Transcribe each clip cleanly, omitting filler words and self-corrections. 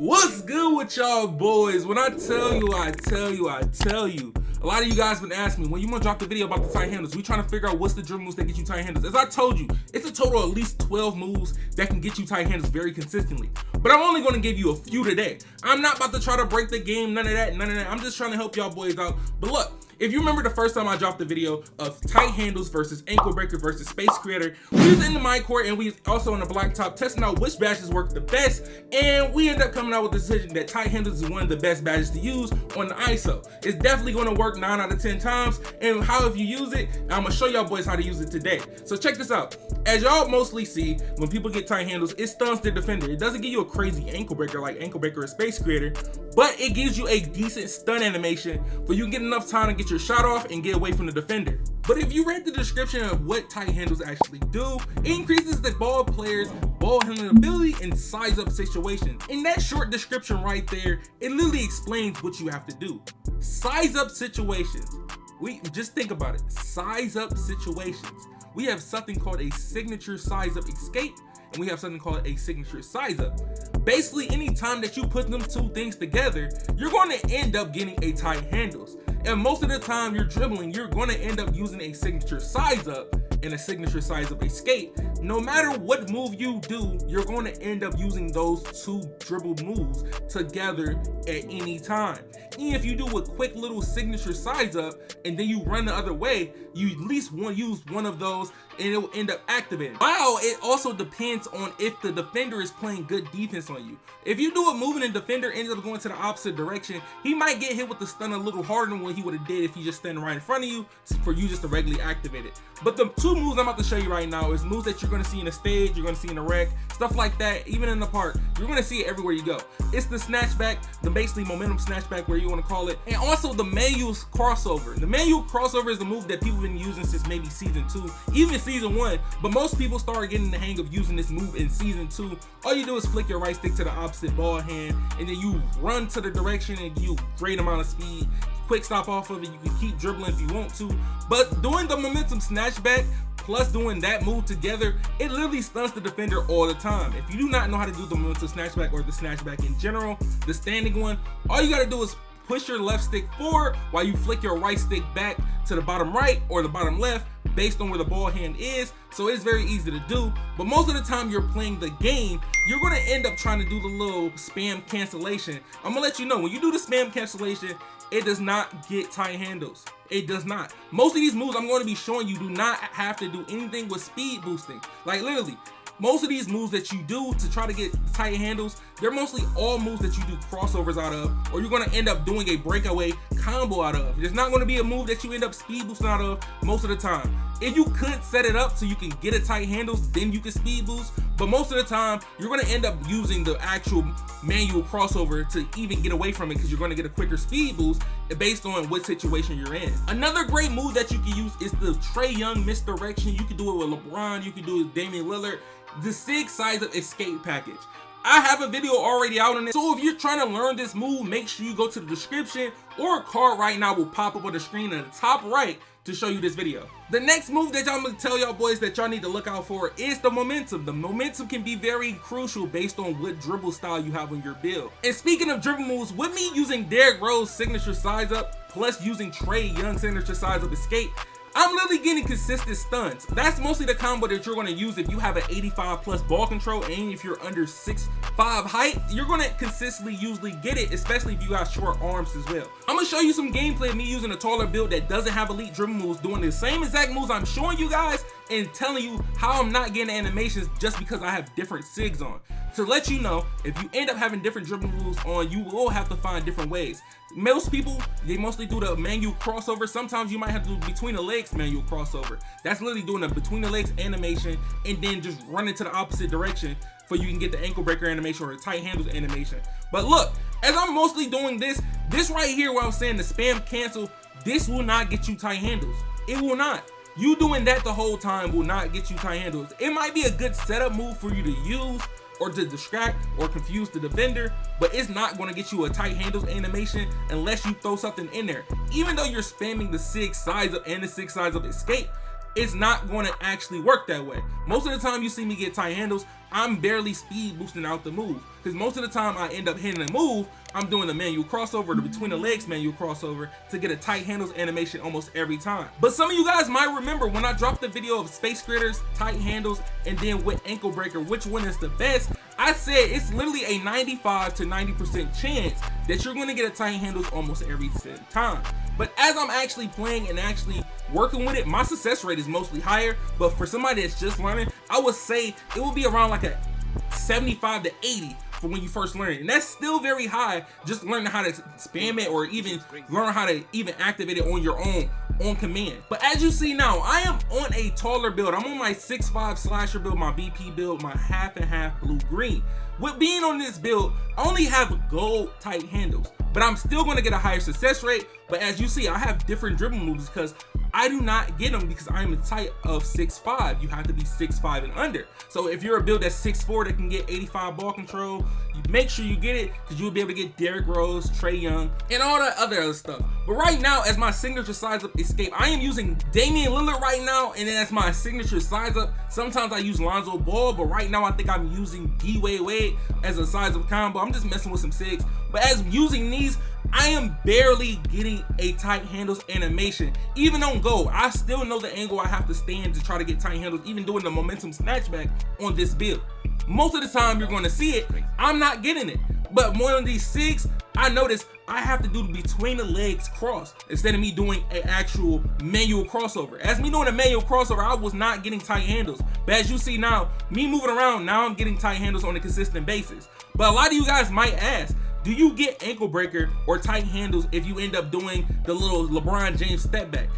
What's good with y'all boys? When I tell you, I tell you. A lot of you guys been asking me, when you gonna drop the video about the tight handles? We trying to figure out what's the dribble moves that get you tight handles. As I told you, it's a total of at least 12 moves that can get you tight handles very consistently. But I'm only gonna give you a few today. I'm not about to try to break the game, none of that. I'm just trying to help y'all boys out. But look, if you remember the first time I dropped the video of tight handles versus ankle breaker versus space creator, we was in the MYPARK and we was also on the blacktop testing out which badges work the best, and we ended up coming out with the decision that tight handles is one of the best badges to use on the ISO. It's definitely gonna work 9 out of 10 times, and how if you use it, I'm gonna show y'all boys how to use it today. So check this out. As y'all mostly see, when people get tight handles, it stuns their defender. It doesn't give you a crazy ankle breaker like ankle breaker or space creator, but it gives you a decent stun animation for you to get enough time to get your shot off and get away from the defender. But if you read the description of what tight handles actually do, it increases the ball player's ball handling ability in size up situations. In that short description right there, it literally explains what you have to do. Size up situations. We just think about it. Size up situations. We have something called a signature size up escape, and we have something called a signature size up. Basically, anytime that you put them two things together, you're going to end up getting a tight handles. And most of the time you're dribbling, you're going to end up using a signature size up and a signature size up escape. No matter what move you do, you're going to end up using those two dribble moves together at any time. Even if you do a quick little signature size up and then you run the other way, you at least use one of those and it will end up activating. Wow, it also depends on if the defender is playing good defense on you. If you do a move and the defender ends up going to the opposite direction, he might get hit with the stun a little harder than what he would have did if he just standing right in front of you for you just to regularly activate it. But the two moves I'm about to show you right now is moves that you're going to see in the stage, you're going to see in the rec, stuff like that, even in the park. You're going to see it everywhere you go. It's the snatchback, the basically momentum snatchback, where you want to call it, and also the manual crossover. The manual crossover is the move that people have been using since maybe season 2, even season 1, but most people started getting the hang of using this move in season 2. All you do is flick your right stick to the opposite ball hand, and then you run to the direction and you great amount of speed. Quick stop off of it, you can keep dribbling if you want to, but doing the momentum snatchback plus doing that move together, it literally stuns the defender all the time. If you do not know how to do the momentum snatchback or the snatchback in general, the standing one, all you gotta do is push your left stick forward while you flick your right stick back to the bottom right or the bottom left based on where the ball hand is. So it's very easy to do, but most of the time you're playing the game, you're gonna end up trying to do the little spam cancellation. I'm gonna let you know, when you do the spam cancellation, it does not get tight handles. It does not. Most of these moves I'm going to be showing you do not have to do anything with speed boosting. Like literally, most of these moves that you do to try to get tight handles, they're mostly all moves that you do crossovers out of, or you're going to end up doing a breakaway combo out of. There's not going to be a move that you end up speed boosting out of most of the time. If you could set it up so you can get a tight handles, then you can speed boost, but most of the time you're going to end up using the actual manual crossover to even get away from it, because you're going to get a quicker speed boost based on what situation you're in. Another great move that you can use is the Trae Young Misdirection. You can do it with LeBron, you can do it with Damian Lillard. The SIGS size up escape package. I have a video already out on it, so if you're trying to learn this move, make sure you go to the description, or a card right now will pop up on the screen at the top right to show you this video. The next move that I'm gonna tell y'all boys that y'all need to look out for is the momentum. The momentum can be very crucial based on what dribble style you have on your build. And speaking of dribble moves, with me using Derrick Rose signature size up plus using Trae Young signature size up escape, I'm literally getting consistent stuns. That's mostly the combo that you're going to use if you have an 85 plus ball control, and if you're under 6'5" height, you're going to consistently usually get it, especially if you got short arms as well. I'm going to show you some gameplay of me using a taller build that doesn't have elite dribble moves, doing the same exact moves I'm showing you guys, and telling you how I'm not getting animations just because I have different SIGs on. To let you know, if you end up having different dribble moves on, you will have to find different ways. Most people, they mostly do the manual crossover. Sometimes you might have to do between the legs manual crossover. That's literally doing a between the legs animation and then just running to the opposite direction for you can get the ankle breaker animation or the tight handles animation. But look, as I'm mostly doing this right here where I'm saying the spam cancel, this will not get you tight handles. It will not. You doing that the whole time will not get you tight handles. It might be a good setup move for you to use or to distract or confuse the defender, but it's not going to get you a tight handles animation unless you throw something in there. Even though you're spamming the SIGS size up and the SIGS size up escape, it's not going to actually work that way. Most of the time you see me get tight handles, I'm barely speed boosting out the move, because most of the time I end up hitting a move, I'm doing the manual crossover, the between the legs manual crossover to get a tight handles animation almost every time. But some of you guys might remember when I dropped the video of space creators, tight handles, and then with ankle breaker, which one is the best, I said it's literally a 95 to 90% chance that you're gonna get a tight handles almost every time. But as I'm actually playing and actually working with it, my success rate is mostly higher. But for somebody that's just learning, I would say it will be around like a 75 to 80 for when you first learn it. And that's still very high, just learning how to spam it or even learn how to even activate it on your own on command. But as you see now, I am on a taller build. I'm on my 6'5" slasher build, my BP build, my half and half blue green. With being on this build, I only have gold tight handles, but I'm still gonna get a higher success rate. But as you see, I have different dribble moves because I do not get them because I'm a type of 6'5". You have to be 6'5" and under. So if you're a build that's 6'4" that can get 85 ball control, you make sure you get it because you'll be able to get Derrick Rose, Trae Young, and all that other stuff. But right now, as my signature size up escape, I am using Damian Lillard right now, and then as my signature size up, sometimes I use Lonzo Ball, but right now I think I'm using D-Wade as a size up combo. I'm just messing with some SIGS. But as using these, I am barely getting a tight handles animation. Even on go, I still know the angle I have to stand to try to get tight handles, even doing the momentum snatchback on this build. Most of the time you're going to see it, I'm not getting it. But more on these SIGS, I notice I have to do between the legs cross instead of me doing an actual manual crossover. As me doing a manual crossover, I was not getting tight handles. But as you see now, me moving around, now I'm getting tight handles on a consistent basis. But a lot of you guys might ask, do you get ankle breaker or tight handles if you end up doing the little LeBron James step back?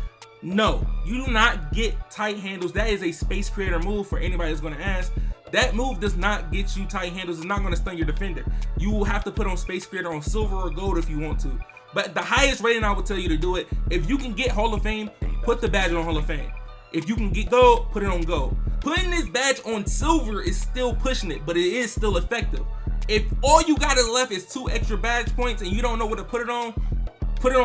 No, you do not get tight handles. That is a space creator move for anybody that's gonna ask. That move does not get you tight handles. It's not gonna stun your defender. You will have to put on space creator on silver or gold if you want to. But the highest rating I would tell you to do it, if you can get Hall of Fame, put the badge on Hall of Fame. If you can get gold, put it on gold. Putting this badge on silver is still pushing it, but it is still effective. If all you got left is 2 extra badge points and you don't know what to put it on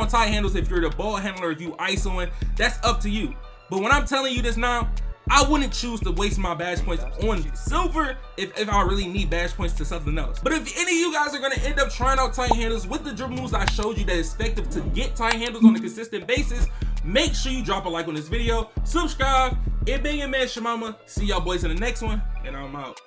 tight handles. If you're the ball handler, if you ISOing, that's up to you. But when I'm telling you this now, I wouldn't choose to waste my badge points on silver if I really need badge points to something else. But if any of you guys are gonna end up trying out tight handles with the dribble moves I showed you that is effective to get tight handles on a consistent basis, make sure you drop a like on this video, subscribe. It been your man ChaMoma. See y'all boys in the next one, and I'm out.